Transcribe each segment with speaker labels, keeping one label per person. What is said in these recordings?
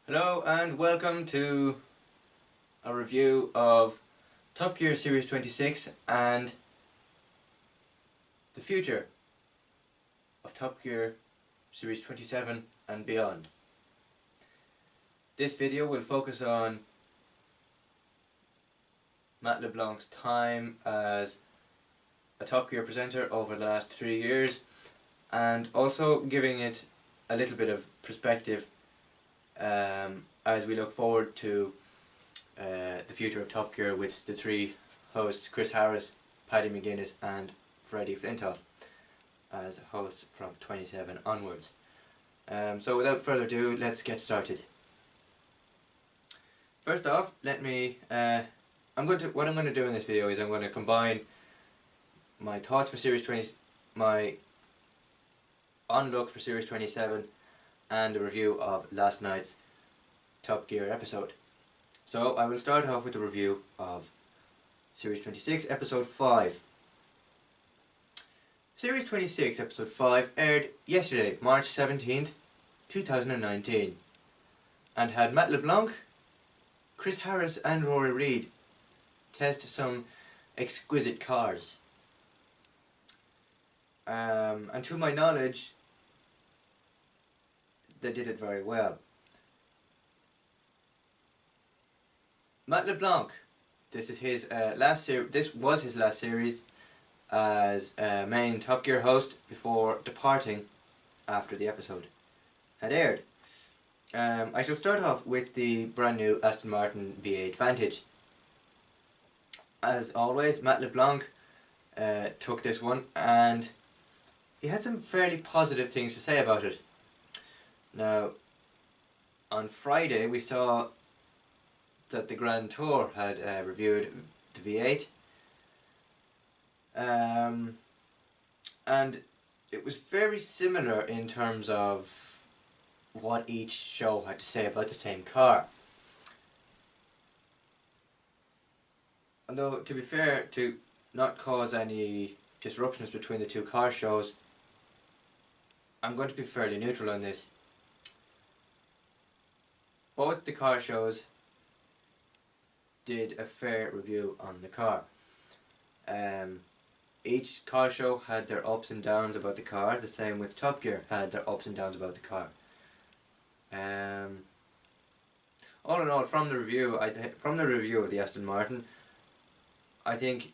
Speaker 1: Hello and welcome to a review of Top Gear Series 26 and the future of Top Gear Series 27 and beyond. This video will focus on Matt LeBlanc's time as a Top Gear presenter over the last 3 years, and also giving it a little bit of perspective as we look forward to the future of Top Gear with the three hosts, Chris Harris, Paddy McGuinness and Freddie Flintoff, as hosts from 27 onwards. So without further ado, let's get started. First off, what I'm going to do in this video is I'm going to combine my thoughts for Series 20, my on-look for Series 27 and a review of last night's Top Gear episode. So I will start off with a review of Series 26 Episode 5. Series 26 Episode 5 aired yesterday, March 17th, 2019, and had Matt LeBlanc, Chris Harris and Rory Reid test some exquisite cars. And to my knowledge, they did it very well. Matt LeBlanc, this was his last series as main Top Gear host before departing after the episode had aired. I shall start off with the brand new Aston Martin V8 Vantage. As always, Matt LeBlanc took this one and he had some fairly positive things to say about it. Now, on Friday we saw that the Grand Tour had reviewed the V8, and it was very similar in terms of what each show had to say about the same car. Although, to be fair, to not cause any disruptions between the two car shows, I'm going to be fairly neutral on this. Both the car shows did a fair review on the car. Each car show had their ups and downs about the car, the same with Top Gear had their ups and downs about the car. All in all, from the review of the Aston Martin, I think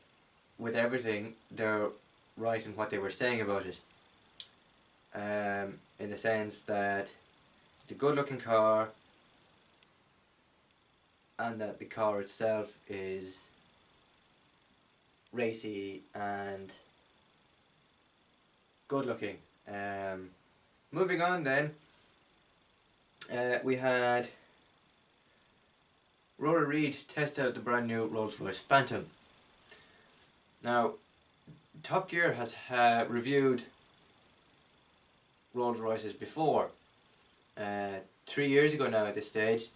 Speaker 1: with everything they're right in what they were saying about it. In the sense that it's a good looking car, and that the car itself is racy and good looking. Moving on then, we had Rory Reid test out the brand new Rolls-Royce Phantom. Now, Top Gear has reviewed Rolls-Royces before. 3 years ago now at this stage,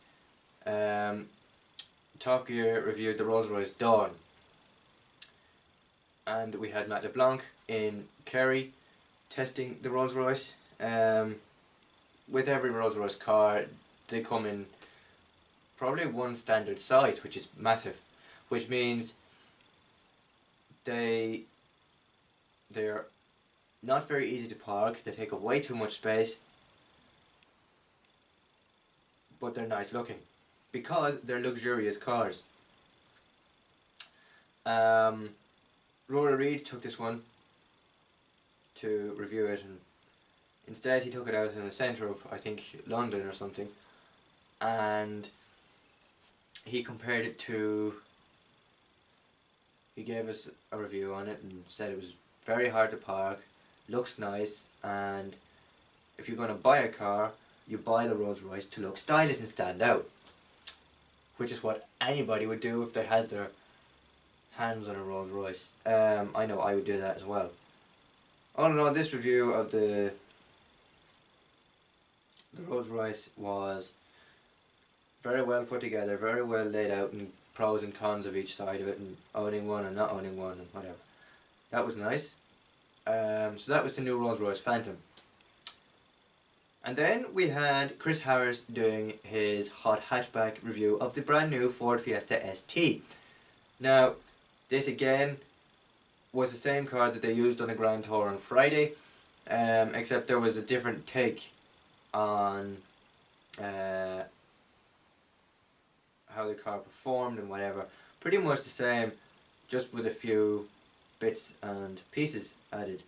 Speaker 1: Top Gear reviewed the Rolls-Royce Dawn, and we had Matt LeBlanc in Kerry testing the Rolls-Royce. With every Rolls-Royce car, they come in probably one standard size, which is massive, which means they're not very easy to park, they take up way too much space, but they're nice looking because they're luxurious cars. Rory Reid took this one to review it, and instead he took it out in the centre of, I think, London or something, and he compared it to, he gave us a review on it and said it was very hard to park, looks nice, and if you're going to buy a car, you buy the Rolls Royce to look stylish and stand out, which is what anybody would do if they had their hands on a Rolls Royce. I know I would do that as well. All in all, this review of the Rolls Royce was very well put together, very well laid out, and pros and cons of each side of it, and owning one and not owning one and whatever. That was nice. So that was the new Rolls Royce Phantom. And then we had Chris Harris doing his hot hatchback review of the brand new Ford Fiesta ST. Now, this again was the same car that they used on the Grand Tour on Friday, except there was a different take on how the car performed and whatever. Pretty much the same, just with a few bits and pieces added.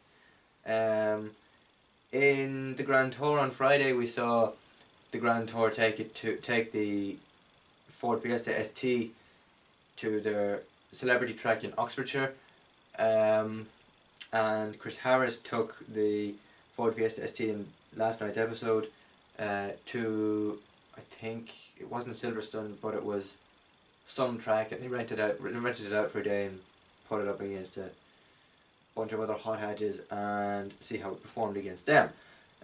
Speaker 1: In the Grand Tour on Friday, we saw the Grand Tour take the Ford Fiesta ST to their celebrity track in Oxfordshire, and Chris Harris took the Ford Fiesta ST in last night's episode to, I think it wasn't Silverstone, but it was some track, and they rented it out for a day and put it up against a bunch of other hot hatches and see how it performed against them.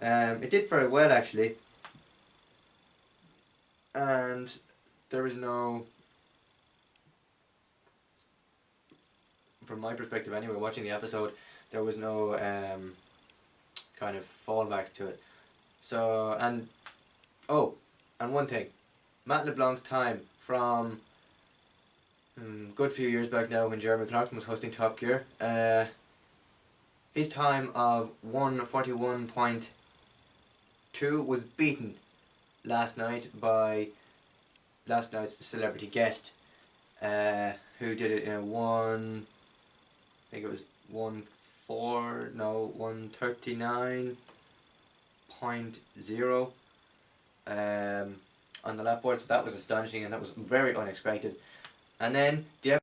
Speaker 1: It did very well actually, and there was no, from my perspective anyway, watching the episode, there was no kind of fallbacks to it. So, and one thing, Matt LeBlanc's time from good few years back now when Jeremy Clarkson was hosting Top Gear, his time of 1:41.2 was beaten last night by last night's celebrity guest, who did it in a 1:39.0 on the lap board, so that was astonishing and that was very unexpected. And then the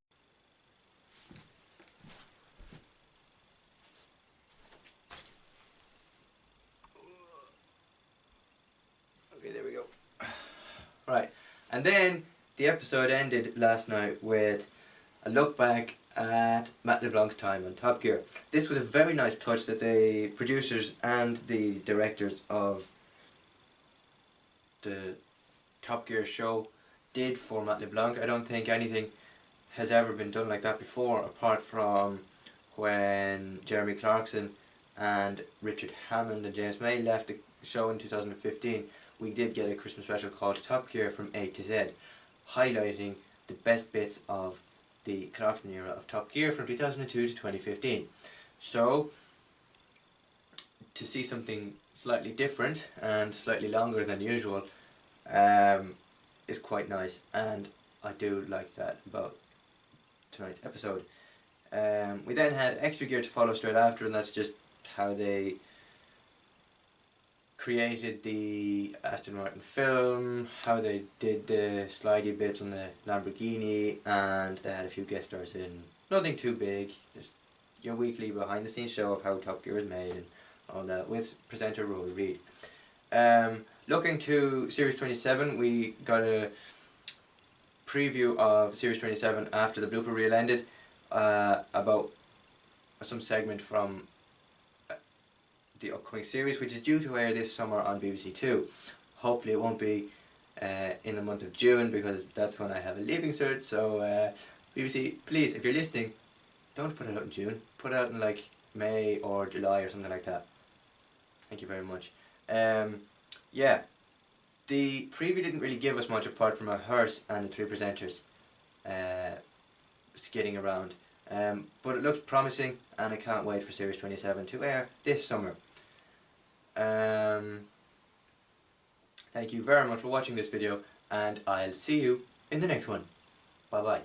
Speaker 1: right, and then the episode ended last night with a look back at Matt LeBlanc's time on Top Gear. This was a very nice touch that the producers and the directors of the Top Gear show did for Matt LeBlanc. I don't think anything has ever been done like that before, apart from when Jeremy Clarkson and Richard Hammond and James May left the show in 2015. We did get a Christmas special called Top Gear from A to Z, highlighting the best bits of the Clarkson era of Top Gear from 2002 to 2015. So, to see something slightly different and slightly longer than usual is quite nice, and I do like that about tonight's episode. We then had extra gear to follow straight after, and that's just how they created the Aston Martin film, how they did the slidey bits on the Lamborghini, and they had a few guest stars in. Nothing too big, just your weekly behind the scenes show of how Top Gear is made and all that, with presenter Rory Reid. Looking to Series 27, we got a preview of Series 27 after the blooper reel ended, about some segment from the upcoming series, which is due to air this summer on BBC Two. Hopefully it won't be in the month of June, because that's when I have a leaving cert, so BBC, please, if you're listening, don't put it out in June, put it out in like May or July or something like that. Thank you very much. Yeah, the preview didn't really give us much apart from a hearse and the three presenters skidding around, but it looks promising and I can't wait for Series 27 to air this summer. Thank you very much for watching this video, and I'll see you in the next one. Bye bye.